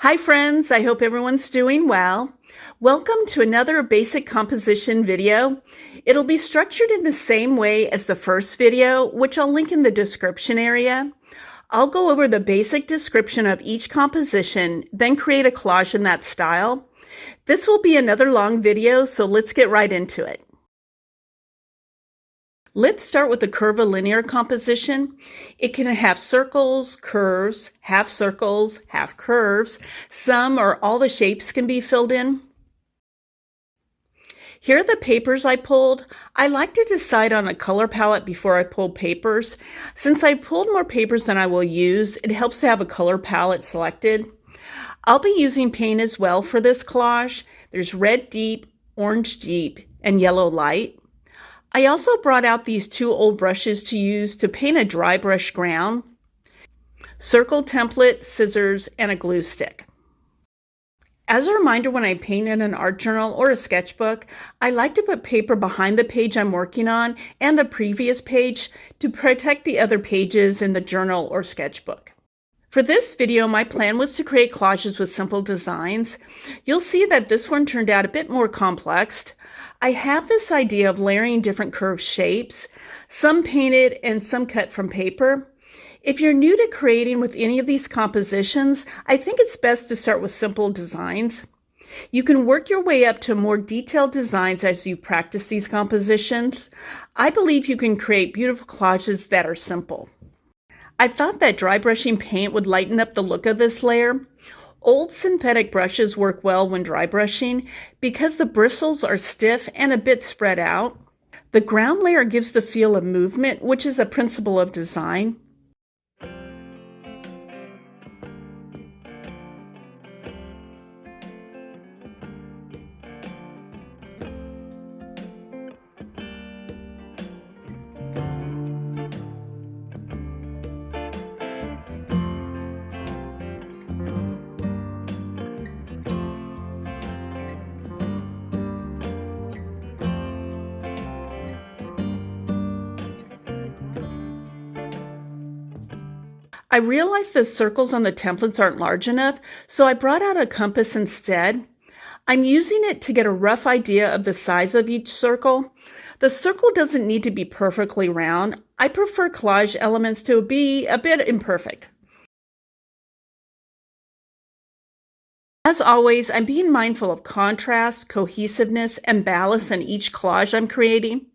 Hi friends, I hope everyone's doing well. Welcome to another basic composition video. It'll be structured in the same way as the first video, which I'll link in the description area. I'll go over the basic description of each composition, then create a collage in that style. This will be another long video, so let's get right into it. Let's start with the curvilinear composition. It can have circles, curves, half circles, half curves. Some or all the shapes can be filled in. Here are the papers I pulled. I like to decide on a color palette before I pull papers. Since I pulled more papers than I will use, it helps to have a color palette selected. I'll be using paint as well for this collage. There's red deep, orange deep, and yellow light. I also brought out these two old brushes to use to paint a dry brush ground, circle template, scissors, and a glue stick. As a reminder, when I paint in an art journal or a sketchbook, I like to put paper behind the page I'm working on and the previous page to protect the other pages in the journal or sketchbook. For this video, my plan was to create collages with simple designs. You'll see that this one turned out a bit more complex. I have this idea of layering different curved shapes, some painted and some cut from paper. If you're new to creating with any of these compositions, I think it's best to start with simple designs. You can work your way up to more detailed designs as you practice these compositions. I believe you can create beautiful collages that are simple. I thought that dry brushing paint would lighten up the look of this layer. Old synthetic brushes work well when dry brushing because the bristles are stiff and a bit spread out. The ground layer gives the feel of movement, which is a principle of design. I realized the circles on the templates aren't large enough, so I brought out a compass instead. I'm using it to get a rough idea of the size of each circle. The circle doesn't need to be perfectly round. I prefer collage elements to be a bit imperfect. As always, I'm being mindful of contrast, cohesiveness, and balance in each collage I'm creating.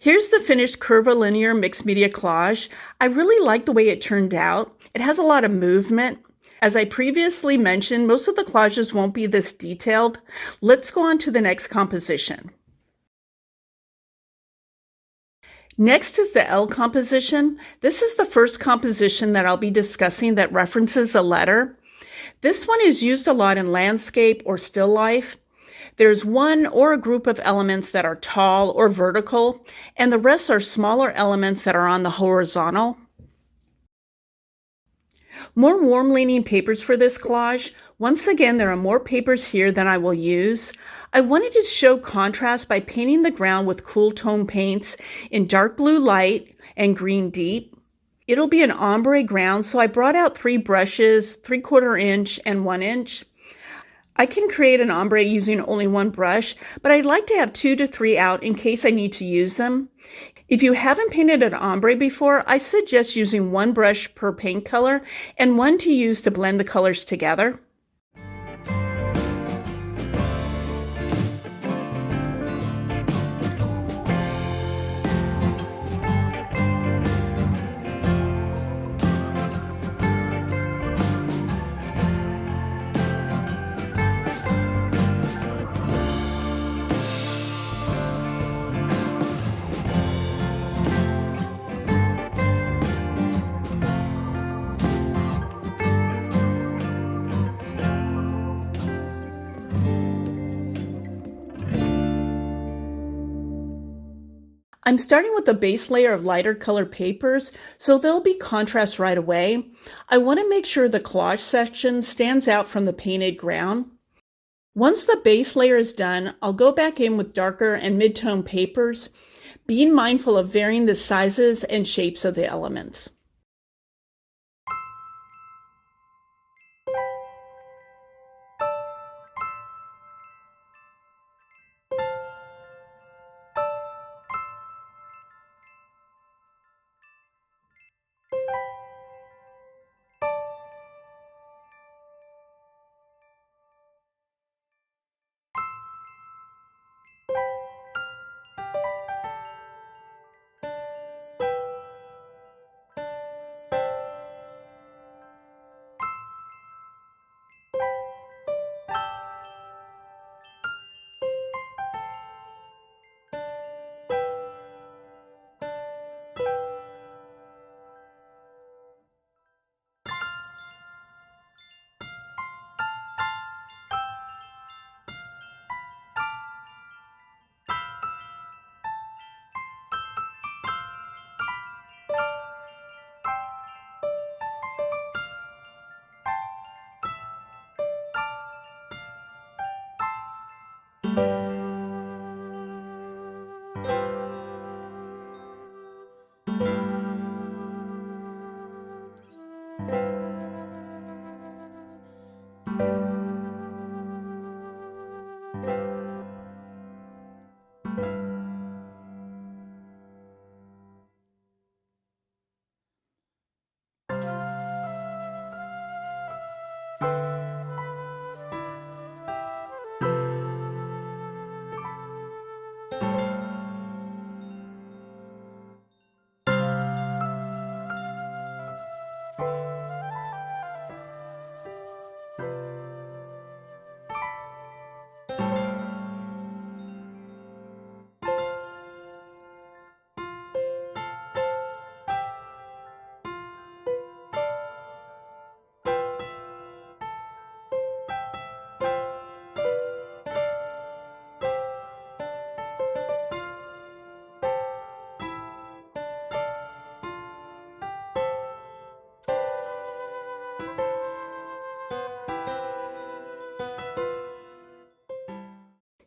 Here's the finished curvilinear mixed media collage. I really like the way it turned out. It has a lot of movement. As I previously mentioned, most of the collages won't be this detailed. Let's go on to the next composition. Next is the L composition. This is the first composition that I'll be discussing that references a letter. This one is used a lot in landscape or still life. There's one or a group of elements that are tall or vertical, and the rest are smaller elements that are on the horizontal. More warm-leaning papers for this collage. Once again, there are more papers here than I will use. I wanted to show contrast by painting the ground with cool tone paints in dark blue light and green deep. It'll be an ombre ground, so I brought out 3 brushes, 3/4 inch and 1 inch. I can create an ombre using only 1 brush, but I'd like to have 2 to 3 out in case I need to use them. If you haven't painted an ombre before, I suggest using 1 brush per paint color and 1 to use to blend the colors together. I'm starting with a base layer of lighter colored papers, so there'll be contrast right away. I want to make sure the collage section stands out from the painted ground. Once the base layer is done, I'll go back in with darker and mid-tone papers, being mindful of varying the sizes and shapes of the elements.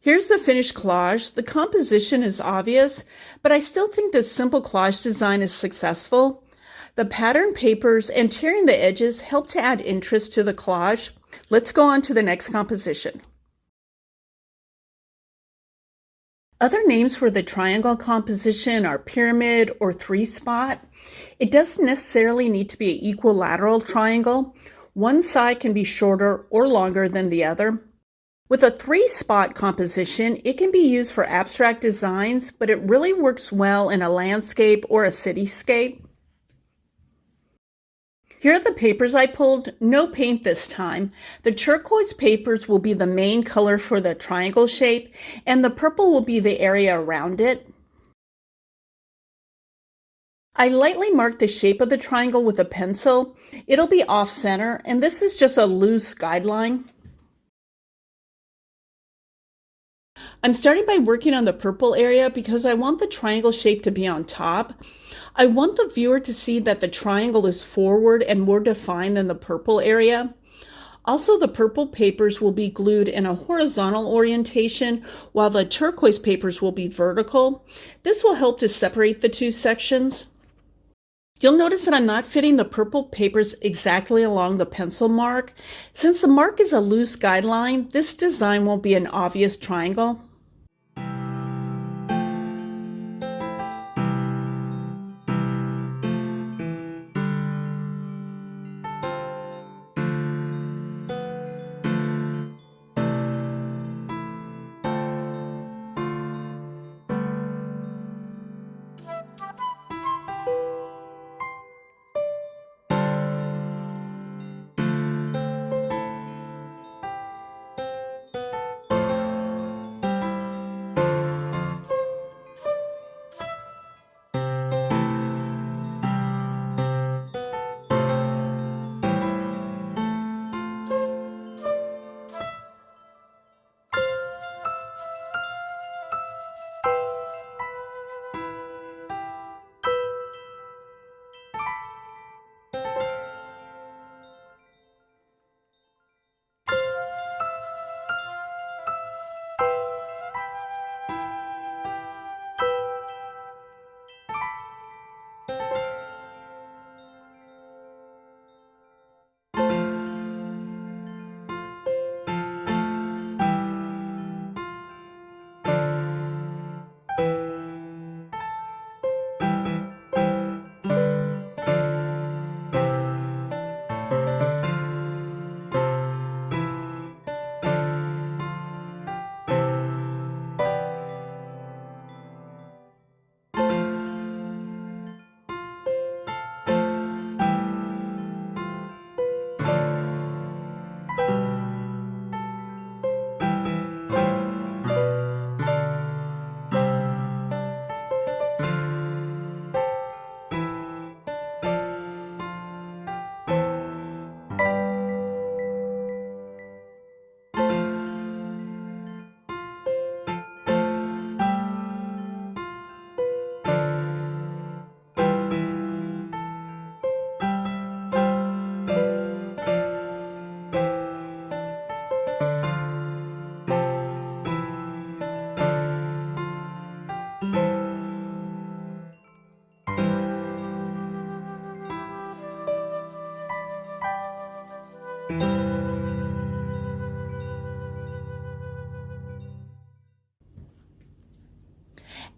Here's the finished collage. The composition is obvious, but I still think this simple collage design is successful. The pattern papers and tearing the edges help to add interest to the collage. Let's go on to the next composition. Other names for the triangle composition are pyramid or 3-spot. It doesn't necessarily need to be an equilateral triangle. One side can be shorter or longer than the other. With a three-spot composition, it can be used for abstract designs, but it really works well in a landscape or a cityscape. Here are the papers I pulled. No paint this time. The turquoise papers will be the main color for the triangle shape, and the purple will be the area around it. I lightly marked the shape of the triangle with a pencil. It'll be off-center, and this is just a loose guideline. I'm starting by working on the purple area because I want the triangle shape to be on top. I want the viewer to see that the triangle is forward and more defined than the purple area. Also, the purple papers will be glued in a horizontal orientation while the turquoise papers will be vertical. This will help to separate the two sections. You'll notice that I'm not fitting the purple papers exactly along the pencil mark. Since the mark is a loose guideline, this design won't be an obvious triangle.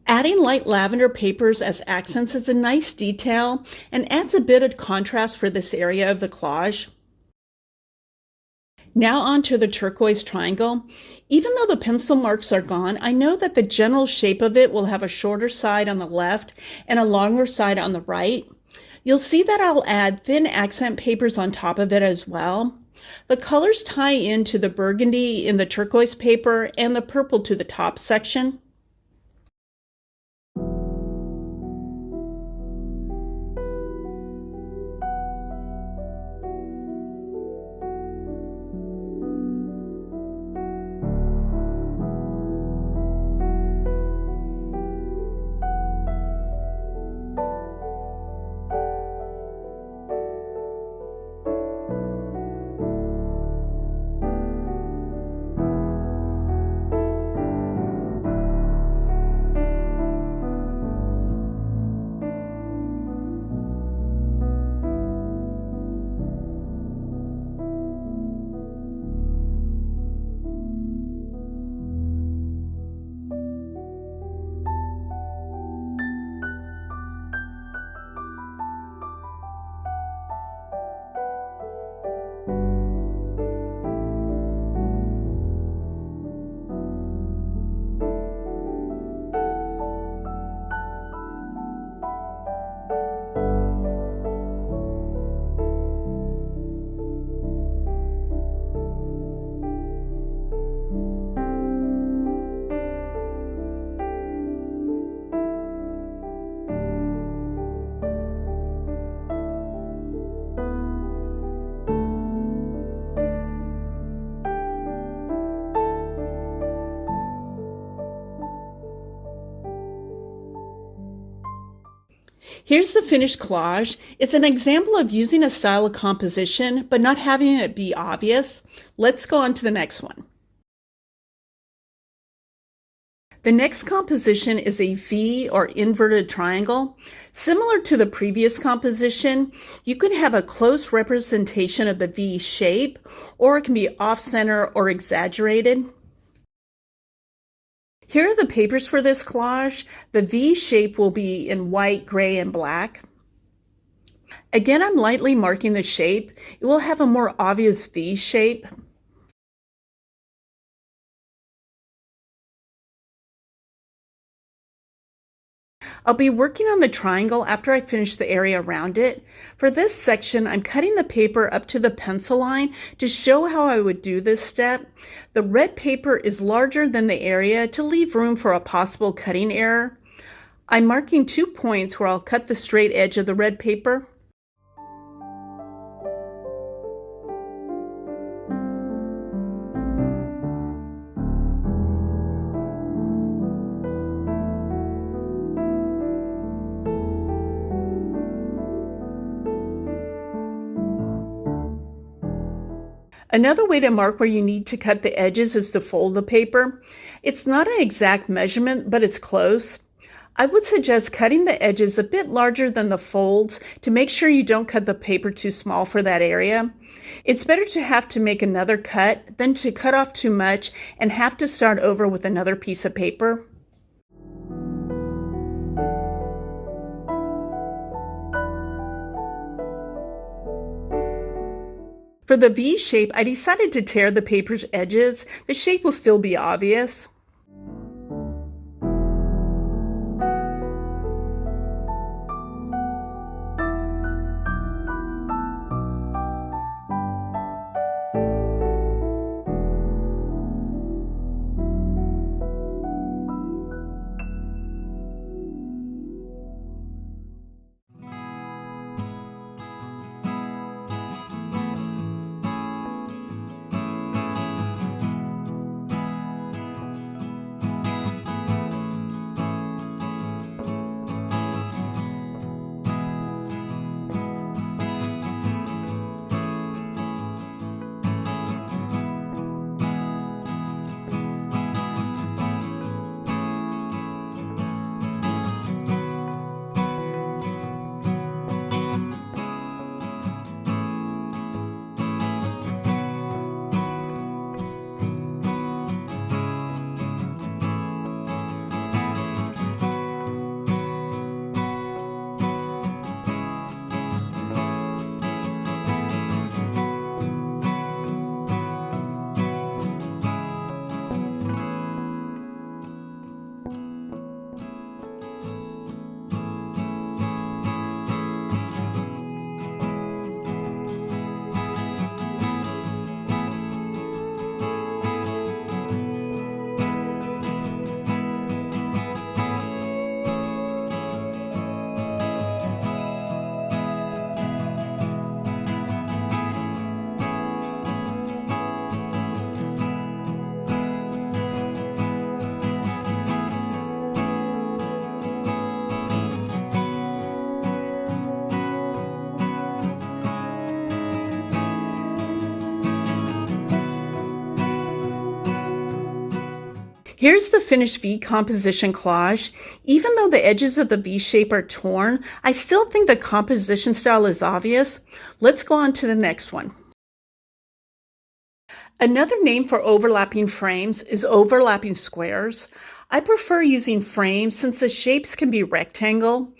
Adding light lavender papers as accents is a nice detail and adds a bit of contrast for this area of the collage. Now onto the turquoise triangle. Even though the pencil marks are gone, I know that the general shape of it will have a shorter side on the left and a longer side on the right. You'll see that I'll add thin accent papers on top of it as well. The colors tie into the burgundy in the turquoise paper and the purple to the top section. Here's the finished collage. It's an example of using a style of composition, but not having it be obvious. Let's go on to the next one. The next composition is a V or inverted triangle. Similar to the previous composition, you can have a close representation of the V shape, or it can be off-center or exaggerated. Here are the papers for this collage. The V shape will be in white, gray, and black. Again, I'm lightly marking the shape. It will have a more obvious V shape. I'll be working on the triangle after I finish the area around it. For this section, I'm cutting the paper up to the pencil line to show how I would do this step. The red paper is larger than the area to leave room for a possible cutting error. I'm marking 2 points where I'll cut the straight edge of the red paper. Another way to mark where you need to cut the edges is to fold the paper. It's not an exact measurement, but it's close. I would suggest cutting the edges a bit larger than the folds to make sure you don't cut the paper too small for that area. It's better to have to make another cut than to cut off too much and have to start over with another piece of paper. For the V shape, I decided to tear the paper's edges. The shape will still be obvious. Here's the finished V composition collage. Even though the edges of the V shape are torn, I still think the composition style is obvious. Let's go on to the next one. Another name for overlapping frames is overlapping squares. I prefer using frames since the shapes can be rectangle.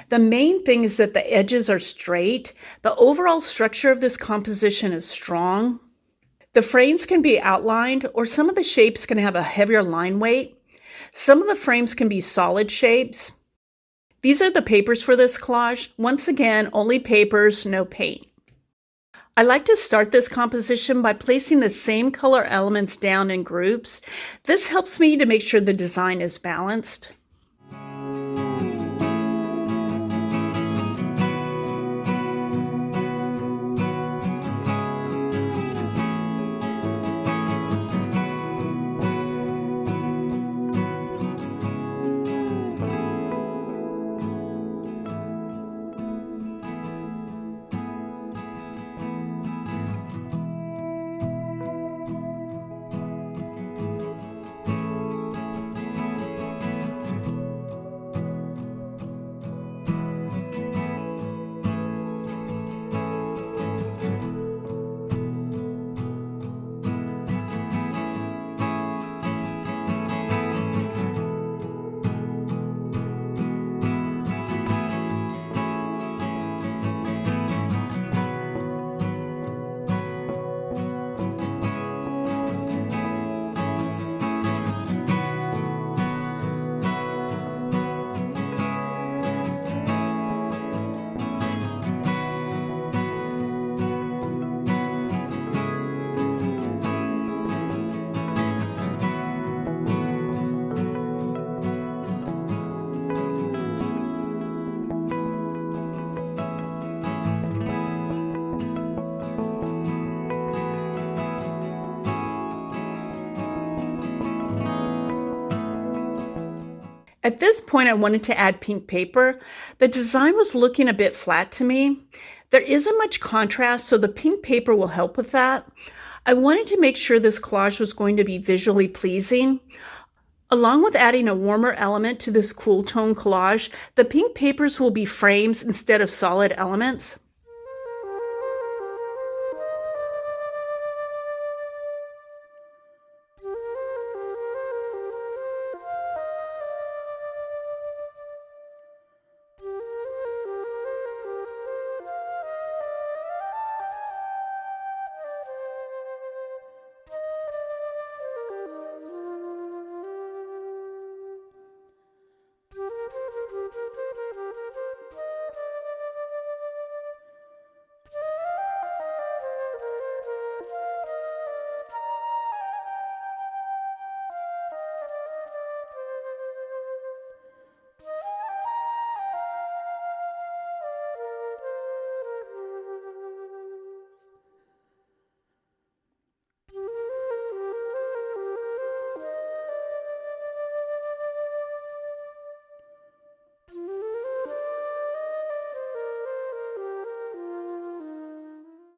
The main thing is that the edges are straight. The overall structure of this composition is strong. The frames can be outlined, or some of the shapes can have a heavier line weight. Some of the frames can be solid shapes. These are the papers for this collage. Once again, only papers, no paint. I like to start this composition by placing the same color elements down in groups. This helps me to make sure the design is balanced. At this point, I wanted to add pink paper. The design was looking a bit flat to me. There isn't much contrast, so the pink paper will help with that. I wanted to make sure this collage was going to be visually pleasing. Along with adding a warmer element to this cool tone collage, the pink papers will be frames instead of solid elements.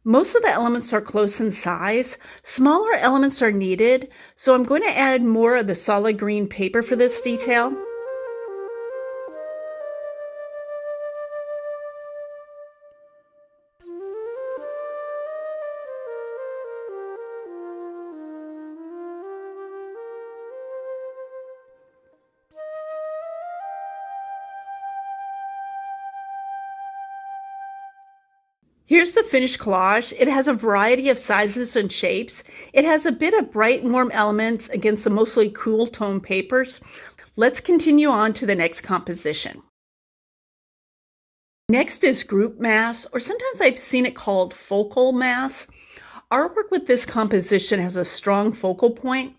Most of the elements are close in size. Smaller elements are needed, so I'm going to add more of the solid green paper for this detail. Here's the finished collage. It has a variety of sizes and shapes. It has a bit of bright and warm elements against the mostly cool tone papers. Let's continue on to the next composition. Next is group mass, or sometimes I've seen it called focal mass. Artwork with this composition has a strong focal point.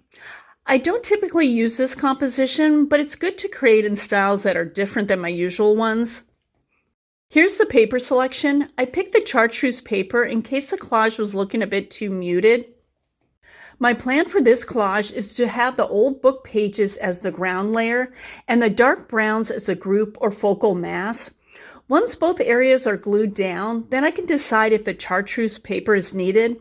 I don't typically use this composition, but it's good to create in styles that are different than my usual ones. Here's the paper selection. I picked the chartreuse paper in case the collage was looking a bit too muted. My plan for this collage is to have the old book pages as the ground layer and the dark browns as the group or focal mass. Once both areas are glued down, then I can decide if the chartreuse paper is needed.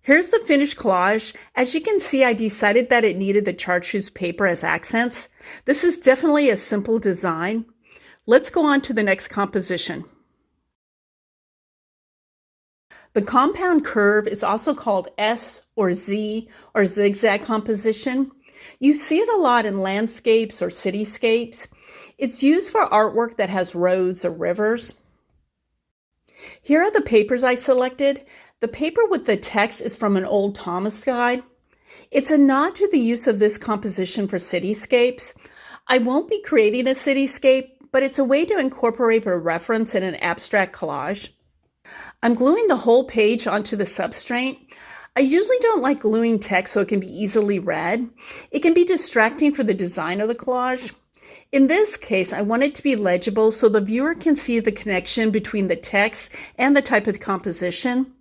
Here's the finished collage. As you can see, I decided that it needed the chartreuse paper as accents. This is definitely a simple design. Let's go on to the next composition. The compound curve is also called S or Z or zigzag composition. You see it a lot in landscapes or cityscapes. It's used for artwork that has roads or rivers. Here are the papers I selected. The paper with the text is from an old Thomas guide. It's a nod to the use of this composition for cityscapes. I won't be creating a cityscape, but it's a way to incorporate a reference in an abstract collage. I'm gluing the whole page onto the substrate. I usually don't like gluing text so it can be easily read. It can be distracting for the design of the collage. In this case, I want it to be legible so the viewer can see the connection between the text and the type of composition.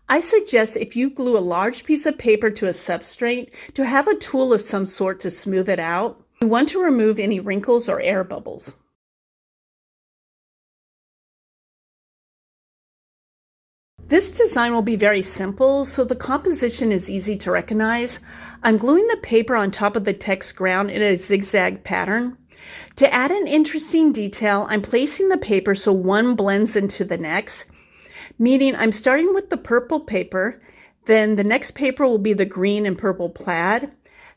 I suggest if you glue a large piece of paper to a substrate to have a tool of some sort to smooth it out. You want to remove any wrinkles or air bubbles. This design will be very simple, so the composition is easy to recognize. I'm gluing the paper on top of the text ground in a zigzag pattern. To add an interesting detail, I'm placing the paper so one blends into the next, meaning I'm starting with the purple paper, then the next paper will be the green and purple plaid.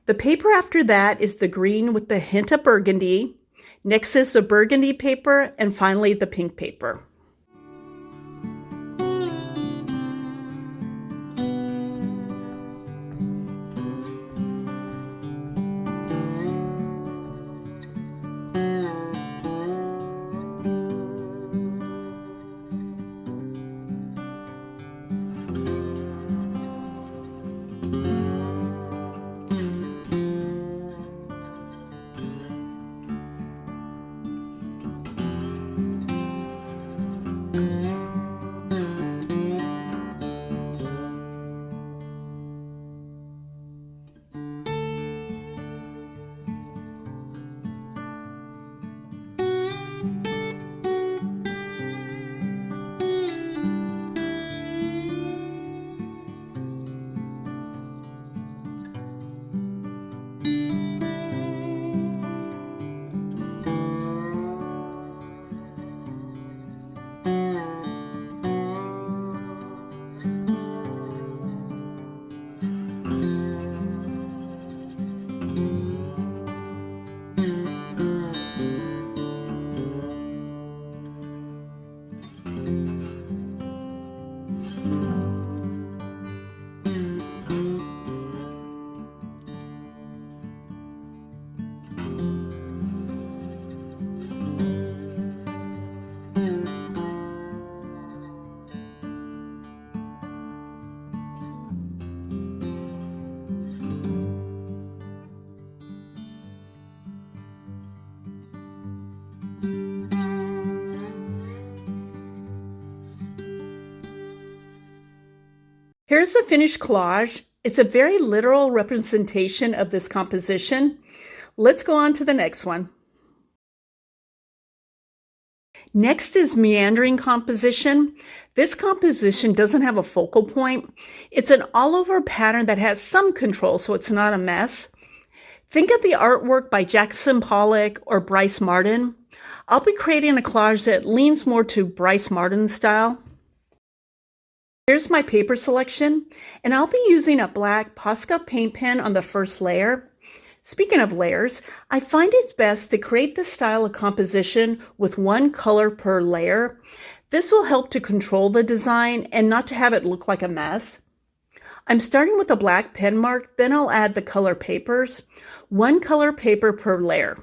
The paper after that is the green with the hint of burgundy. Next is the burgundy paper, and finally the pink paper. Here's the finished collage. It's a very literal representation of this composition. Let's go on to the next one. Next is meandering composition. This composition doesn't have a focal point. It's an all-over pattern that has some control, so it's not a mess. Think of the artwork by Jackson Pollock or Bryce Martin. I'll be creating a collage that leans more to Bryce Martin's style. Here's my paper selection, and I'll be using a black Posca paint pen on the first layer. Speaking of layers, I find it's best to create this style of composition with one color per layer. This will help to control the design and not to have it look like a mess. I'm starting with a black pen mark, then I'll add the color papers. One color paper per layer.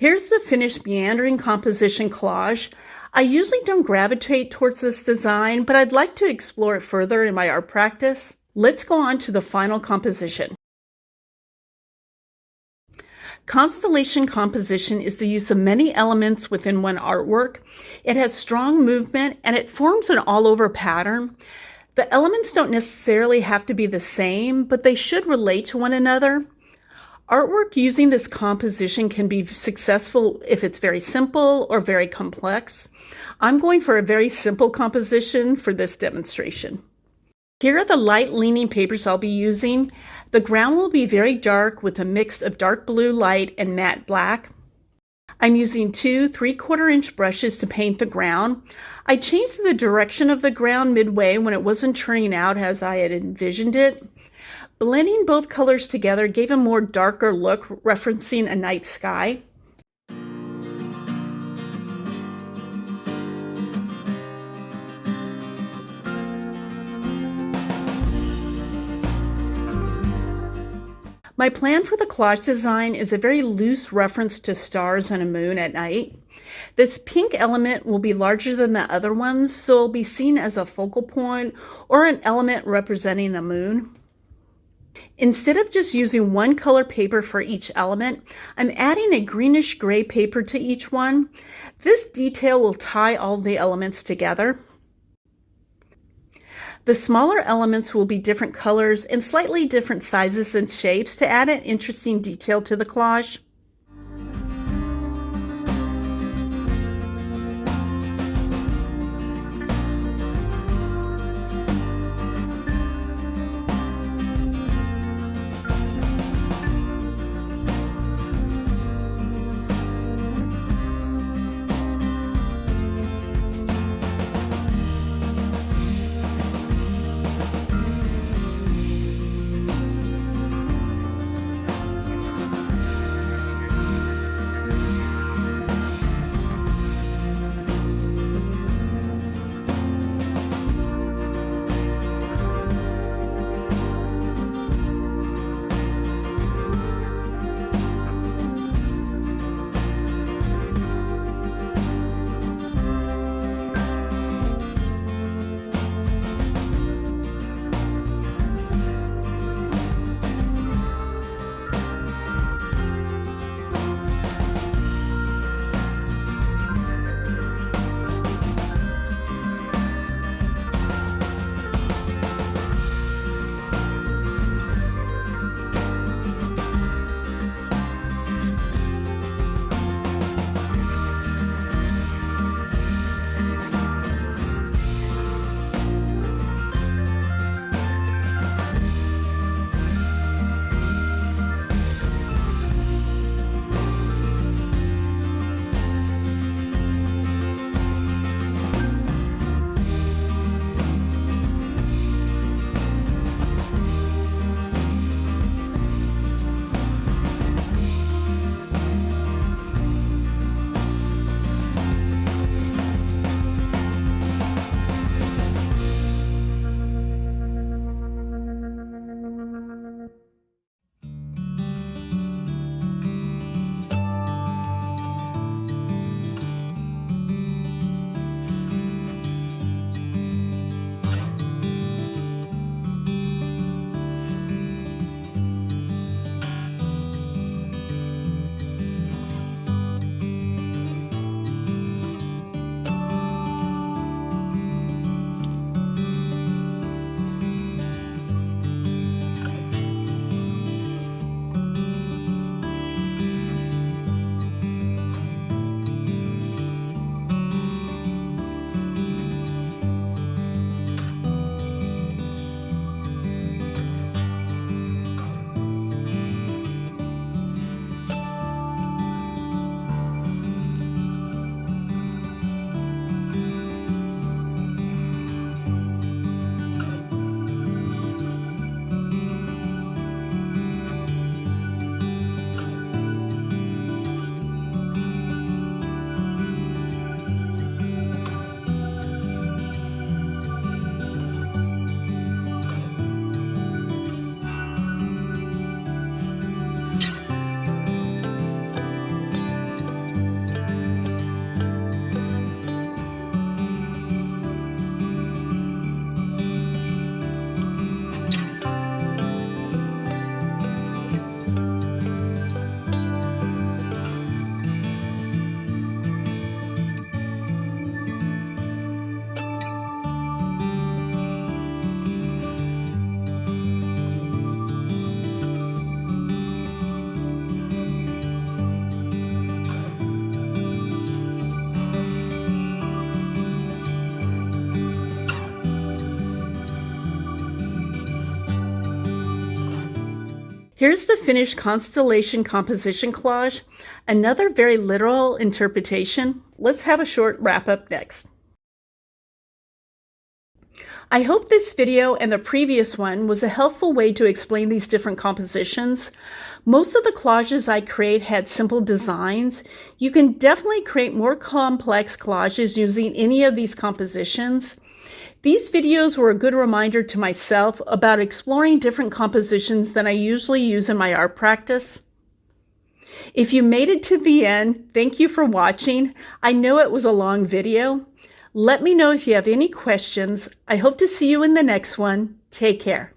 Here's the finished meandering composition collage. I usually don't gravitate towards this design, but I'd like to explore it further in my art practice. Let's go on to the final composition. Constellation composition is the use of many elements within one artwork. It has strong movement and it forms an all-over pattern. The elements don't necessarily have to be the same, but they should relate to one another. Artwork using this composition can be successful if it's very simple or very complex. I'm going for a very simple composition for this demonstration. Here are the light leaning papers I'll be using. The ground will be very dark with a mix of dark blue light and matte black. I'm using two 3/4 inch brushes to paint the ground. I changed the direction of the ground midway when it wasn't turning out as I had envisioned it. Blending both colors together gave a more darker look, referencing a night sky. My plan for the collage design is a very loose reference to stars and a moon at night. This pink element will be larger than the other ones, so it'll be seen as a focal point or an element representing the moon. Instead of just using one color paper for each element, I'm adding a greenish gray paper to each one. This detail will tie all the elements together. The smaller elements will be different colors and slightly different sizes and shapes to add an interesting detail to the collage. Here's the finished constellation composition collage, another very literal interpretation. Let's have a short wrap up next. I hope this video and the previous one was a helpful way to explain these different compositions. Most of the collages I create had simple designs. You can definitely create more complex collages using any of these compositions. These videos were a good reminder to myself about exploring different compositions than I usually use in my art practice. If you made it to the end, thank you for watching. I know it was a long video. Let me know if you have any questions. I hope to see you in the next one. Take care.